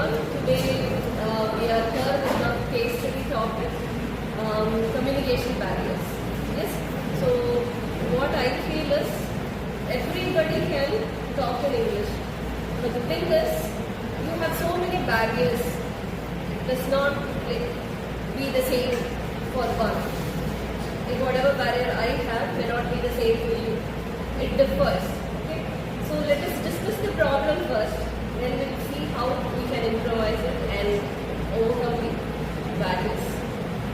everyone. Today we are here with a case study topic, communication barriers. Yes. So what I feel is everybody can talk in English, but the thing is you have so many barriers. It does not be the same for one. Whatever barrier I have may not be the same for you. It differs. Okay. So let us discuss the problem first. Then we'll see how we can improvise it and overcome the barriers.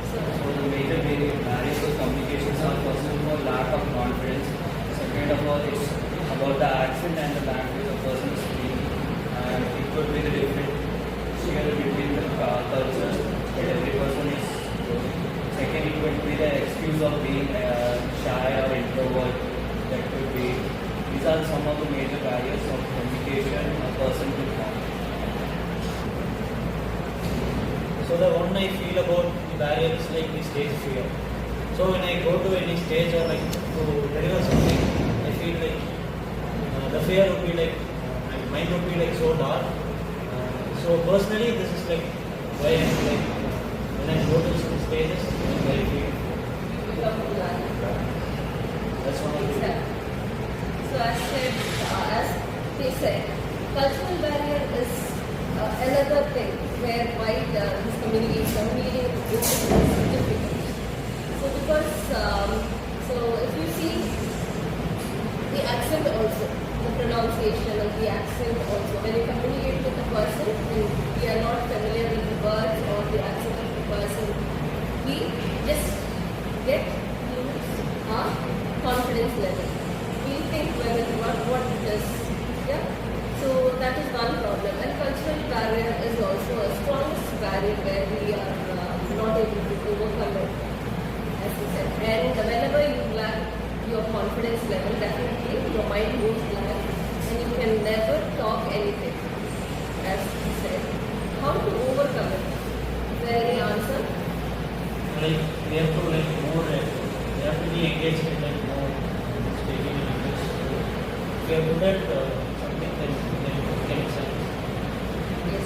So the major barriers of communications are first of all lack of confidence. Second of all, it's about the accent and the language a person is speaking. And it could be the different share between the cultures that every person is doing. Second, it could be the excuse of being shy or introvert. That could be. These are some of the major barriers of communication a person will have. So the one I feel about the barrier is like the stage fear. So when I go to any stage or like to deliver something, I feel like the fear would be like, my mind would be like so dark. So personally, this is like why I'm like when I go to some stages, I'm very fear. That's one of the. So as they said, cultural barrier is another thing where why this communicating with is difficult. So because so if you see the accent also, the pronunciation of the accent also, when you communicate with a person and we are not familiar with the words or the accent of the person, we just get lose our confidence level. We think whether what it is. Yeah. So that is one problem. And cultural barrier is also a strongest barrier where we are not able to overcome it, as you said. And whenever you lack your confidence level, definitely your mind goes blank and you can never talk anything, as you said. How to overcome it? Is there any answer? Like we have to like more. We have to be engaged in like more speaking in English. If we are good at something, then we can excel. Yes.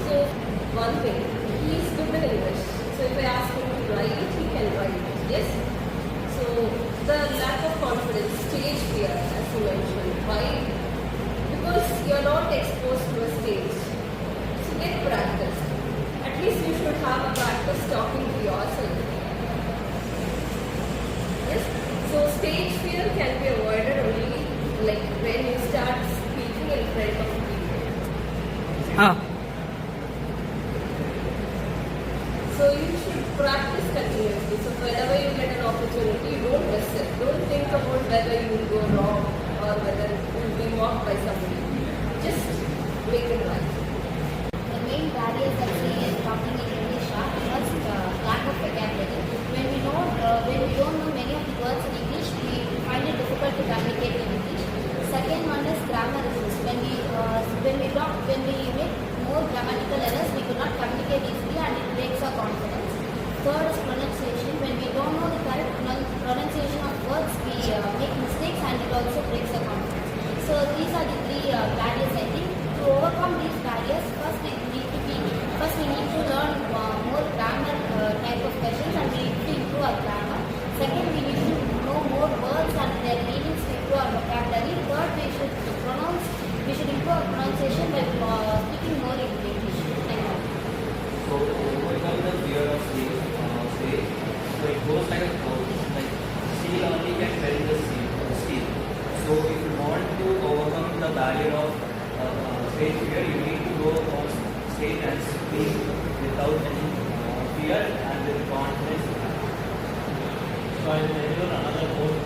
So one thing, he is good in English. So if I ask him to write, he can write. Yes. So the lack of confidence, stage fear, as you mentioned. Why? Because you are not exposed to a stage. So get practice. At least you should have a practice talking to yourself. Yes. So stage fear can be avoided only like when you start speaking in front of people. So you should practice continuously. So whenever you get an opportunity, you don't miss it. Don't think about whether you will go wrong or whether you will be mocked by somebody. Just make it right. The main barriers that we in talking in English are first lack of vocabulary. When we don't know many of the words in English, we find it difficult to communicate in English. Second one is grammar issues. When we make more grammatical errors, we do not communicate easily and it breaks our confidence. Third is pronunciation. When we don't know the correct pronunciation of words, we make mistakes and it also breaks our confidence. So these are the three barriers I think. To overcome these barriers, first we need to learn more grammar type of questions and we need to improve our grammar. Second, we need to know more words and their meanings to improve our vocabulary. Third, we should improve our pronunciation by speaking more in English. Thank you. So to overcome the fear of stage, so it goes like a process, like seal only can bend the steel. So if you want to overcome the barrier of stage fear, you need to go on stage and speak without any fear and with confidence. So I will deliver another quote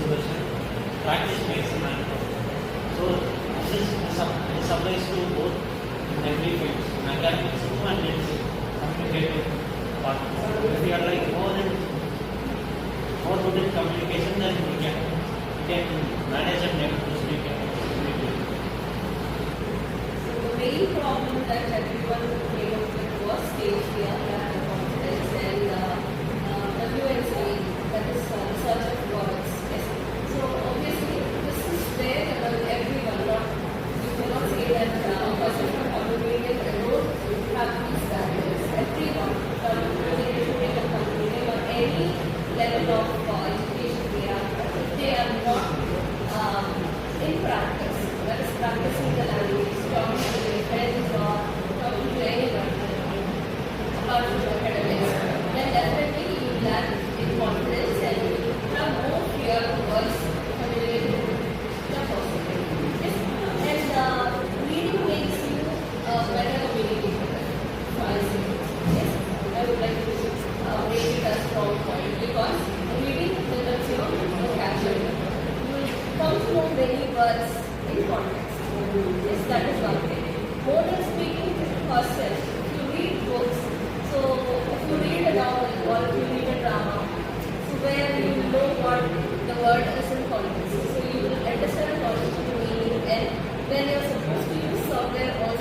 suggestion. Practice makes a man perfect. So this applies to both in every field, in academics and in communicative part. If we are like more good in communication, then we can manage and able to speak. So the main problem that everyone came up with was stage fear, lack of confidence, and WNC, that is research of words. Yes. So obviously this is there among everyone. You cannot say that a person from Hungarian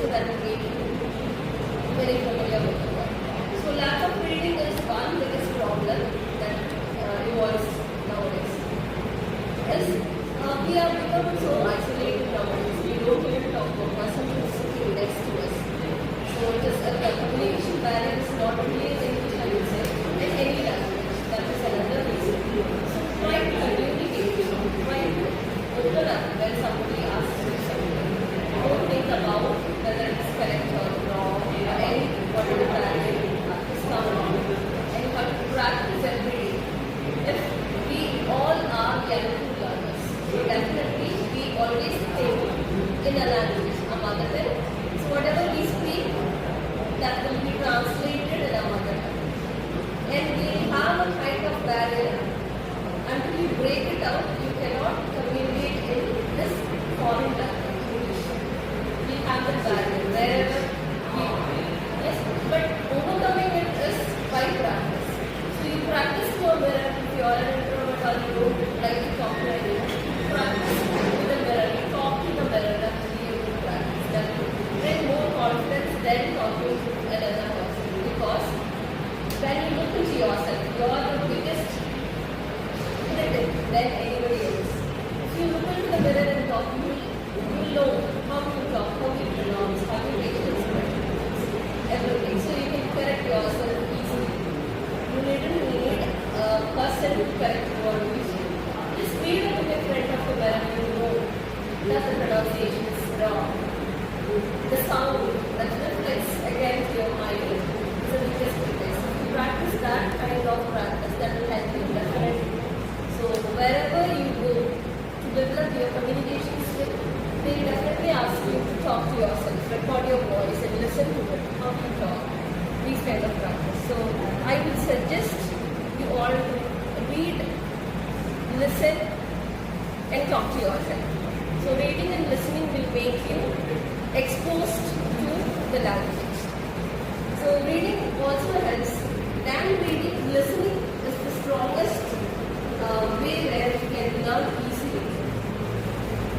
so that will make you very familiar with the word. So lack of reading is one biggest problem that evolves nowadays. Is we are becoming so isolated nowadays. We don't even talk to a person who is sitting next to us. So it is the communication barrier is not only in English, I would say, in any language. That is another reason. So try to communicate, try to open up when somebody asks you something. Don't think about whether it's correct or wrong or any whatever barrier is coming. And you have to practice every day. If we all are young learners, so definitely we always think in a language, a mother tongue. So whatever we speak, that will be translated in a mother tongue. And we have a kind of barrier. Until you break it out, you cannot communicate in this foreign language, English. We have the barrier wherever we are. Yes, but overcoming it is by practice. So you practice to a mirror. If you are an introvert or you don't like to talk to anyone, practice with the mirror. You talk to the mirror. That will be a good practice. That will bring more confidence than talking to another person. Because when you look into yourself, you are the biggest critic than anybody else. If you look into the mirror and talk, you will know how you talk, how you pronounce, how you make expressions, everything. So you can correct yourself easily. You didn't need a person to correct your vision. Just read up in front of the mirror and you know that the pronunciation is wrong. The sound that reflects against your mind is the biggest critic. So if you practice that kind of practice, that will help you definitely. So wherever you go to develop your communication skill, they will definitely ask you to talk to yourself, record your voice and listen to it, how you talk, these kind of practice. So I would suggest you all to read, listen and talk to yourself. So reading and listening will make you exposed to the language. So reading also helps. Than reading, listening is the strongest way where you can learn easily.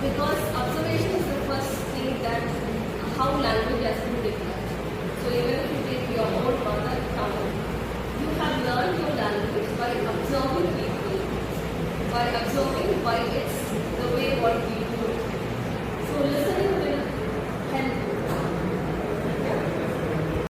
Because observation is the first thing that how language has been developed. So even if you take your own mother tongue, you have learned your language by observing people, by observing